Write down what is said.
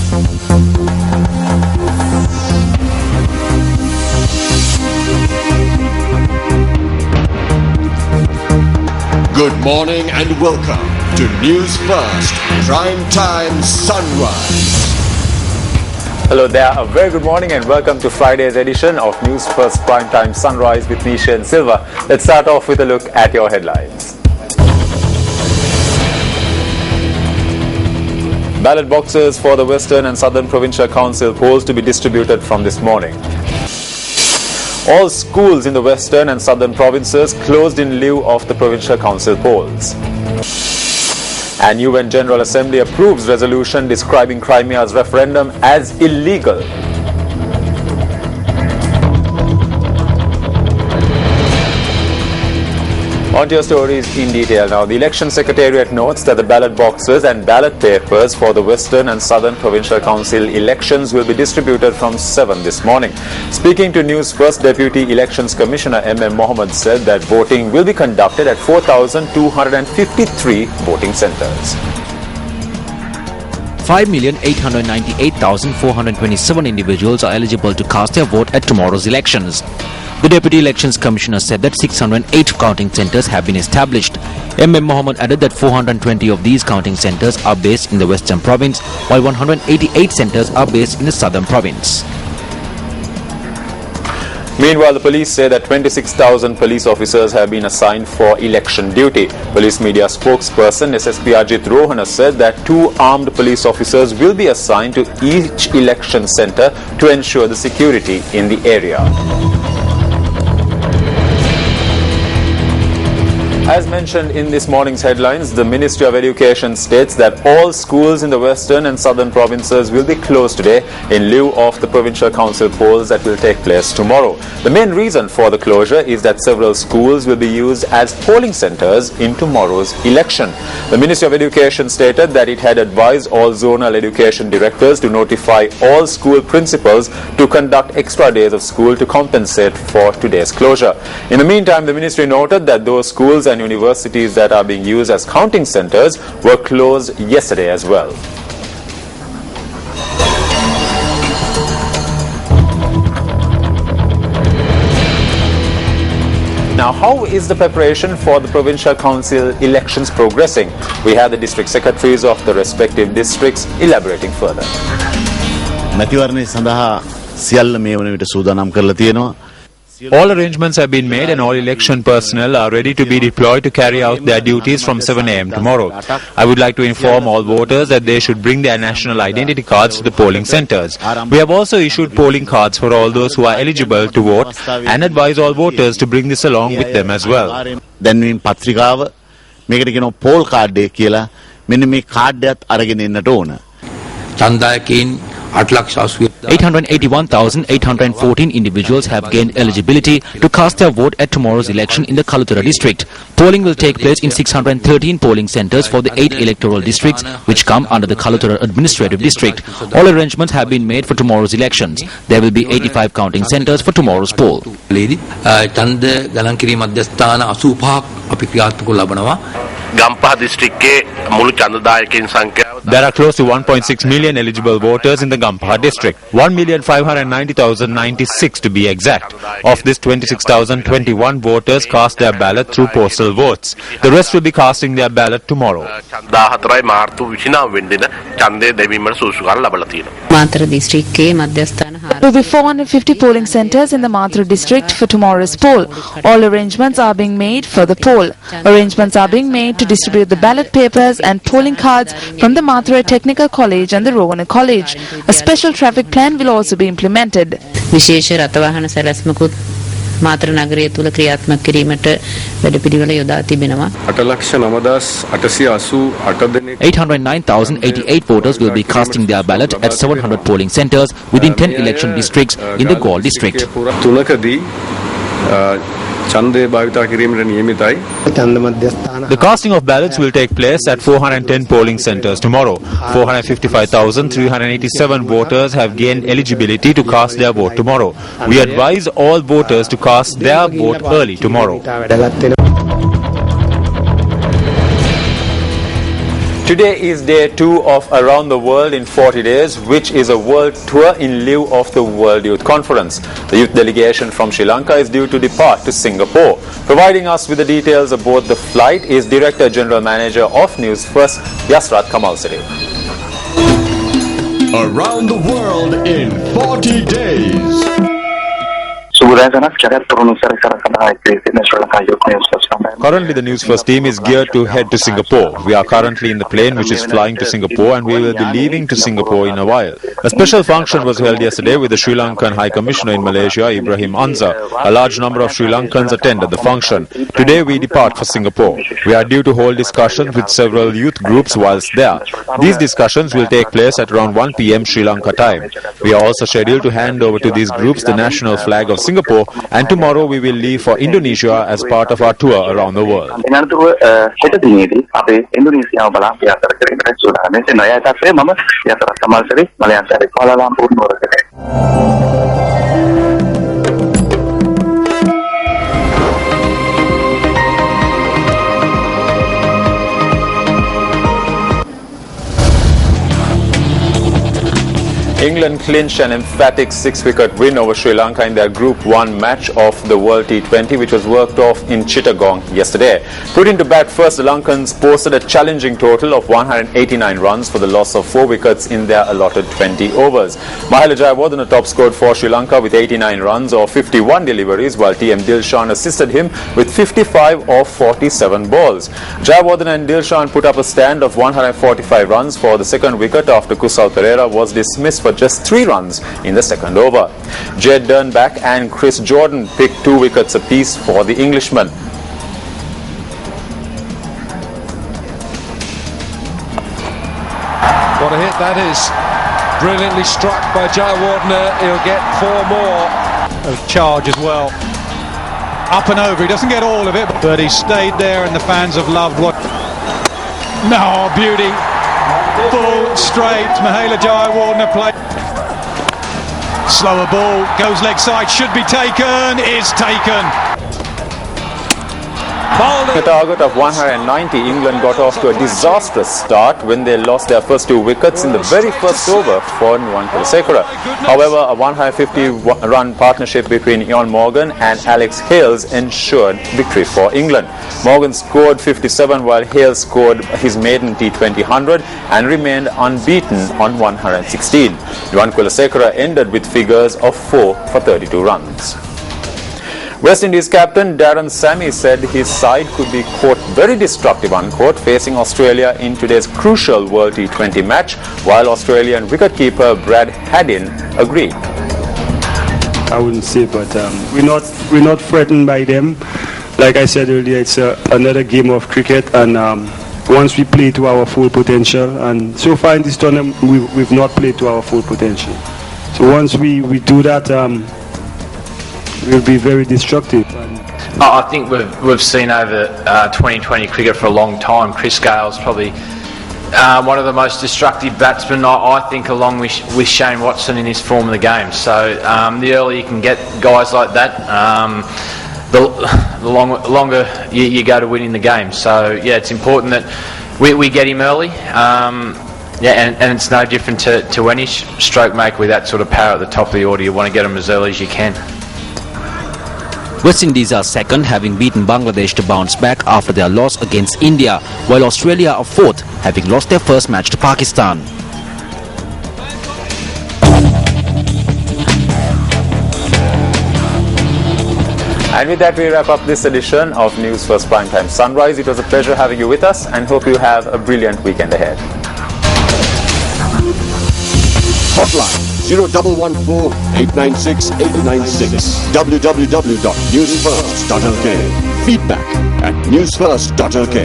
Good morning and welcome to Newsfirst Prime Time Sunrise. Hello there, a very good morning and welcome to Friday's edition of Newsfirst Prime Time Sunrise with Nisha and Silva. Let's start off with a look at your headlines. Ballot boxes for the Western and Southern Provincial Council polls to be distributed from this morning. All schools in the Western and Southern provinces closed in lieu of the Provincial Council polls. And UN General Assembly approves resolution describing Crimea's referendum as illegal. On to your stories in detail now. The Election Secretariat notes that the ballot boxes and ballot papers for the Western and Southern Provincial Council elections will be distributed from 7 this morning. Speaking to Newsfirst, Deputy Elections Commissioner M.M. Mohammed said that voting will be conducted at 4,253 voting centres. 5,898,427 individuals are eligible to cast their vote at tomorrow's elections. The Deputy Elections Commissioner said that 608 counting centres have been established. M.M. Mohammed added that 420 of these counting centres are based in the Western Province, while 188 centres are based in the Southern Province. Meanwhile, the police say that 26,000 police officers have been assigned for election duty. Police media spokesperson SSP Ajit Rohana said that 2 armed police officers will be assigned to each election centre to ensure the security in the area. As mentioned in this morning's headlines, the Ministry of Education states that all schools in the Western and Southern provinces will be closed today in lieu of the Provincial Council polls that will take place tomorrow. The main reason for the closure is that several schools will be used as polling centres in tomorrow's election. The Ministry of Education stated that it had advised all zonal education directors to notify all school principals to conduct extra days of school to compensate for today's closure. In the meantime, the ministry noted that those schools and universities that are being used as counting centres were closed yesterday as well. Now, how is the preparation for the Provincial Council elections progressing? We have the district secretaries of the respective districts elaborating further. All arrangements have been made and all election personnel are ready to be deployed to carry out their duties from 7 a.m. tomorrow. I would like to inform all voters that they should bring their national identity cards to the polling centres. We have also issued polling cards for all those who are eligible to vote and advise all voters to bring this along with them as well. 881,814 individuals have gained eligibility to cast their vote at tomorrow's election in the Kaluthara district. Polling will take place in 613 polling centres for the 8 electoral districts which come under the Kaluthara administrative district. All arrangements have been made for tomorrow's elections. There will be 85 counting centres for tomorrow's poll. There are close to 1.6 million eligible voters in the Gampaha district, 1,590,096 to be exact. Of this, 26,021 voters cast their ballot through postal votes. The rest will be casting their ballot tomorrow. There will be 450 polling centres in the Mathura district for tomorrow's poll. All arrangements are being made for the poll. Arrangements are being made to distribute the ballot papers and polling cards from the Mathura Technical College and the Rovana College. A special traffic plan will also be implemented. 809,088 voters will be casting their ballot at 700 polling centres within 10 election districts in the Galle district. The casting of ballots will take place at 410 polling centres tomorrow. 455,387 voters have gained eligibility to cast their vote tomorrow. We advise all voters to cast their vote early tomorrow. Today is day 2 of Around the World in 40 Days, which is a world tour in lieu of the World Youth Conference. The youth delegation from Sri Lanka is due to depart to Singapore. Providing us with the details about the flight is Director General Manager of Newsfirst, Yasrat Kamalsiri. Around the World in 40 Days. Currently, the Newsfirst team is geared to head to Singapore. We are currently in the plane which is flying to Singapore, and we will be leaving to Singapore in a while. A special function was held yesterday with the Sri Lankan High Commissioner in Malaysia, Ibrahim Anza. A large number of Sri Lankans attended the function. Today we depart for Singapore. We are due to hold discussions with several youth groups whilst there. These discussions will take place at around 1 p.m. Sri Lanka time. We are also scheduled to hand over to these groups the national flag of Singapore, and tomorrow we will leave for Indonesia as part of our tour around the world. England clinched an emphatic 6-wicket win over Sri Lanka in their Group 1 match of the World T20, which was worked off in Chittagong yesterday. Putting to bat first, the Lankans posted a challenging total of 189 runs for the loss of 4 wickets in their allotted 20 overs. Mahela Jayawardene top scored for Sri Lanka with 89 runs or 51 deliveries, while T.M. Dilshan assisted him with 55 of 47 balls. Jayawardene and Dilshan put up a stand of 145 runs for the second wicket after Kusal Perera was dismissed for just 3 runs in the second over. Jed Dernbach and Chris Jordan picked 2 wickets apiece for the Englishmen. What a hit that is. Brilliantly struck by Jayawardene. He'll get 4 more. A charge as well. Up and over. He doesn't get all of it, but he stayed there and the fans have loved what... No, beauty. Full straight. Mahela Jayawardene play. Slower ball, goes leg side, should be taken, is taken. A target of 190, England got off to a disastrous start when they lost their first 2 wickets in the very first over for Newcastle. However, a 150-run partnership between Ian Morgan and Alex Hales ensured victory for England. Morgan scored 57 while Hales scored his maiden T20 100 and remained unbeaten on 116. Newcastle ended with figures of 4 for 32 runs. West Indies captain Darren Sammy said his side could be, quote, very destructive, unquote, facing Australia in today's crucial World T20 match, while Australian wicketkeeper Brad Haddin agreed. I wouldn't say, but we're not threatened by them. Like I said earlier, it's another game of cricket, and once we play to our full potential, and so far in this tournament we've not played to our full potential. So once we do that, will be very destructive. I think we've seen over 2020 cricket for a long time. Chris Gale's probably one of the most destructive batsmen, I think, along with Shane Watson in his form of the game. So the earlier you can get guys like that, the longer you go to winning the game. So yeah, it's important that we get him early. Yeah, and it's no different to any stroke maker with that sort of power at the top of the order. You want to get them as early as you can. West Indies are second, having beaten Bangladesh to bounce back after their loss against India, while Australia are fourth, having lost their first match to Pakistan. And with that, we wrap up this edition of Newsfirst Primetime Sunrise. It was a pleasure having you with us, and hope you have a brilliant weekend ahead. Hotline 0114 896 896. www.newsfirst.lk. Feedback at newsfirst.lk.